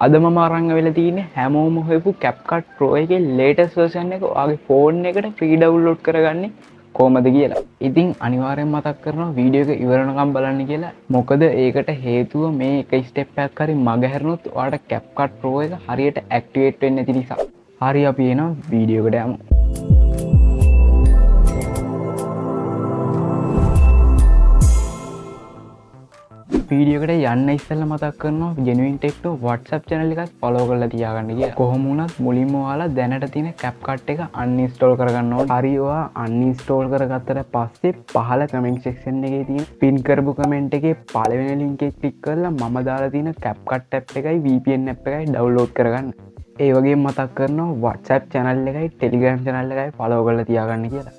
අද මම අරන් වෙලා තියෙන්නේ හැමෝම හොයපු CapCut Pro එකේ latest version එක ඔයාගේ phone එකට free download කරගන්නේ කොහමද කියලා. ඉතින් අනිවාර්යෙන් මතක් කරනවා වීඩියෝ එක ඉවර වෙනකම් බලන්න කියලා. මොකද ඒකට හේතුව මේ එක step එකක් හරි මගහැරුණොත් ඔයාලට CapCut Pro එක හරියට activate වෙන්නේ නැති නිසා. හරි අපි එනවා වීඩියෝ එකට යමු. වීඩියෝ එකට යන්න ඉස්සෙල්ලා මතක් කරනවා genuine tech to WhatsApp channel එකත් follow කරලා තියාගන්න කියලා. කොහොම වුණත් මුලින්ම ඔයාලා දැනට තියෙන CapCut එක uninstall කරගන්න ඕනේ. හරි ඔයා uninstall කරගත්තට පස්සේ පහළ comment section එකේ තියෙන pin කරපු comment එකේ පළවෙනි link එක click කරලා මම දාලා තියෙන CapCut app එකයි VPN app එකයි download කරගන්න. ඒ වගේම මතක් කරනවා WhatsApp channel එකයි Telegram channel එකයි follow කරලා තියාගන්න කියලා.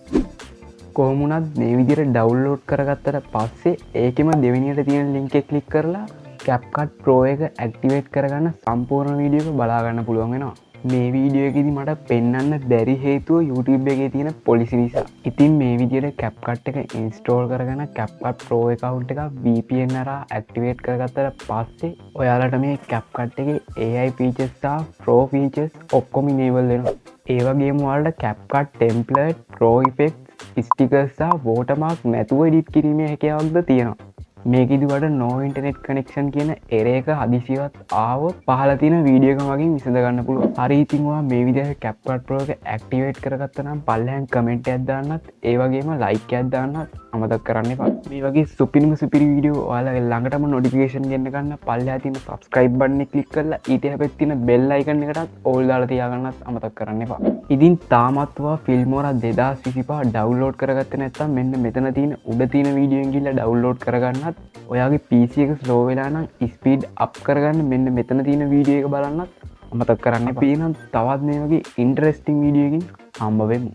කොහොමුණත් මේ විදිහට ඩවුන්ලෝඩ් කරගත්තට පස්සේ ඒකෙම දෙවෙනියට තියෙන ලින්ක් එක ක්ලික් කරලා CapCut Pro එක ඇක්ටිවේට් කරගන්න සම්පූර්ණ වීඩියෝ එක බලා ගන්න පුළුවන් වෙනවා. මේ වීඩියෝ එකේදී මට පෙන්වන්න බැරි හේතුව YouTube එකේ තියෙන පොලිසි නිසා. ඉතින් මේ විදිහට CapCut එක ඉන්ස්ටෝල් කරගෙන CapCut Pro account එක VPN හරහා ඇක්ටිවේට් කරගත්තට පස්සේ ඔයාලට මේ CapCut එකේ AI features සහ Pro features ඔක්කොම enable වෙනවා. ඒ වගේම ඔයාලට CapCut template, Pro effects stickers සහ වෝටර්මාර්ක් නැතුව එඩිට් කිරීමේ හැකියාවක්ද තියෙනවා. මේකෙදි වඩා no internet connection කියන error එක හදිසියවත් ආවොත් පහළ තියෙන වීඩියෝ එක මගින් විසඳ ගන්න පුළුවන්. හරි ඉතින් ඔයා මේ විදිහට CapCut Pro එක ඇක්ටිවේට් කරගත්තා නම් පල්ලෙහාන් කමෙන්ට් එකක් දාන්නත් ඒ වගේම ලයික් එකක් දාන්නත් අමතක කරන්න එපා. මේ වගේ සුපිරිම සුපිරි වීඩියෝ ඔයාලා ළඟටම notification ගෙන්න ගන්න පල්ලෙහා තියෙන subscribe button එක click කරලා ඊට හැපෙත් තියෙන bell icon එකටත් all දාලා තියාගන්නත් අමතක කරන්න එපා. ඉතින් තාමත් ඔයා Filmora 2025 download කරගත්තේ නැත්නම් මෙන්න මෙතන තියෙන උඩ තියෙන වීඩියෝ එකෙන් ගිහලා download කරගන්නත් ඔයාගේ PC එක slow වෙලා නම් speed up කරගන්න මෙන්න මෙතන තියෙන වීඩියෝ එක බලන්නත් අමතක කරන්න එපා. එහෙනම් තවත් මේ වගේ interesting වීඩියෝ එකකින් හම්බ වෙමු.